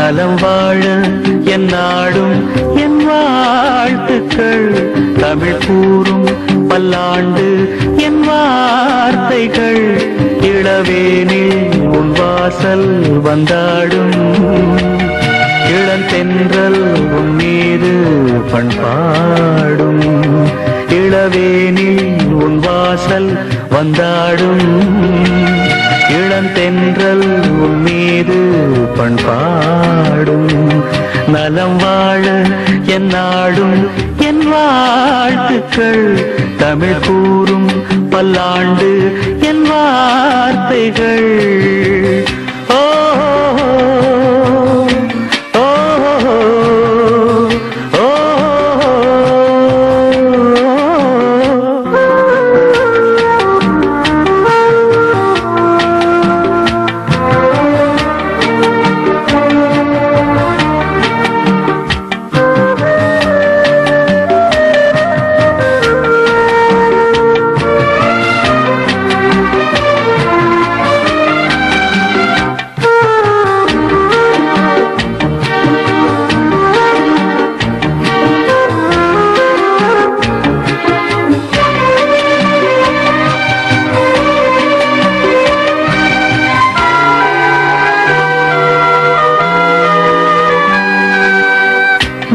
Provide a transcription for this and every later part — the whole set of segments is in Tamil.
நலம் வாழ என் நாடும் என் வாழ்த்துக்கள் தமிழ் கூறும் பல்லாண்டு என் வார்த்தைகள் இளவேனில் உன் வாசல் வந்தாடும் இளந்தென்றல் உன் மீது பண்பாடும் இளவேனில் உன் வாசல் வந்தாடும் இளந்தென்றல் உன் மீது பண்பாடும் நலம் வாழ என் நாடும் என் வாழ்த்துக்கள் தமிழ் கூறும் பல்லாண்டு என் வார்த்தைகள் ஓ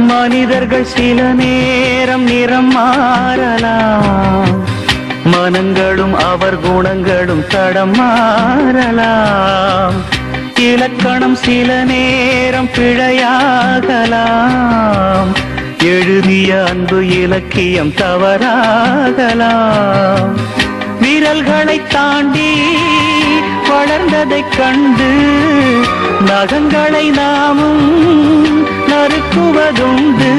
மனிதர்கள் சில நேரம் நிறம் மாறலாம் மனங்களும் அவர் குணங்களும் தடம் மாறலாம் இலக்கணம் சில நேரம் பிழையாகலாம் எழுதிய அன்பு இலக்கியம் தவறாகலாம் விரல்களை தாண்டி வளர்ந்ததைக் கண்டு நகங்களை நாமும் நறுக்குவதுண்டு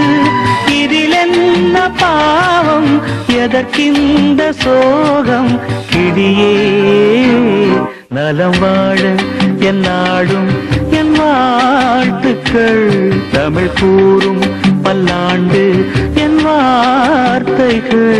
இதில் என்ன பாவம் எதற்கிந்த சோகம் கிடியே நலம் வாழ என் நாடும் என் வாழ்த்துக்கள் தமிழ் கூறும் பல்லாண்டு என் வார்த்தைகள்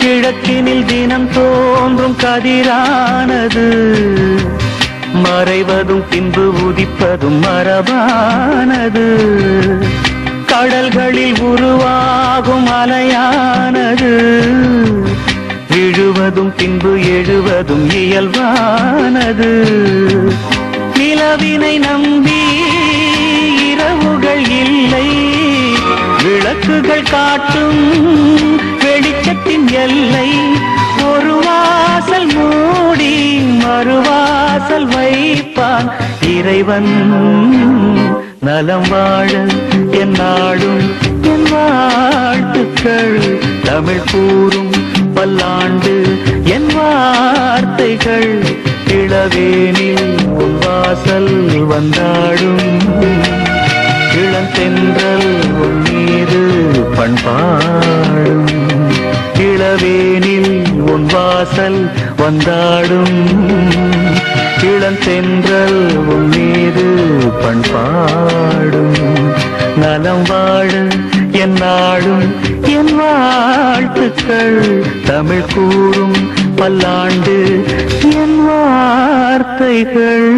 கிழக்கினில் தினம் தோன்றும் கதிரானது மறைவதும் பின்பு உதிப்பதும் மரபானது கடல்களில் உருவாகும் அலையானது விழுவதும் பின்பு எழுவதும் இயல்பானது நிலவினை நம்பி இரவுகள் இல்லை விளக்குகள் காட்டும் வெளிச்சத்தின் எல்லை ஒரு வாசல் மூடி மறுவாசல் வைப்பான் இறைவன் நலம் வாழ என் நாடும் என் வாழ்த்துக்கள் தமிழ் கூறும் பல்லாண்டு என் வார்த்தைகள் இளவேனில் உன் வாசல் வந்தாடும் இளந்தென்றல் உன் மீது பண்பாடும் இளவேனில் உன் வாசல் வந்தாடும் இளந்தென்றல் உன் மீது பண்பாடும் நலம் வாழ என் நாடும் என் வாழ்த்துக்கள் தமிழ் கூறும் பல்லாண்டு என் வார்த்தைகள்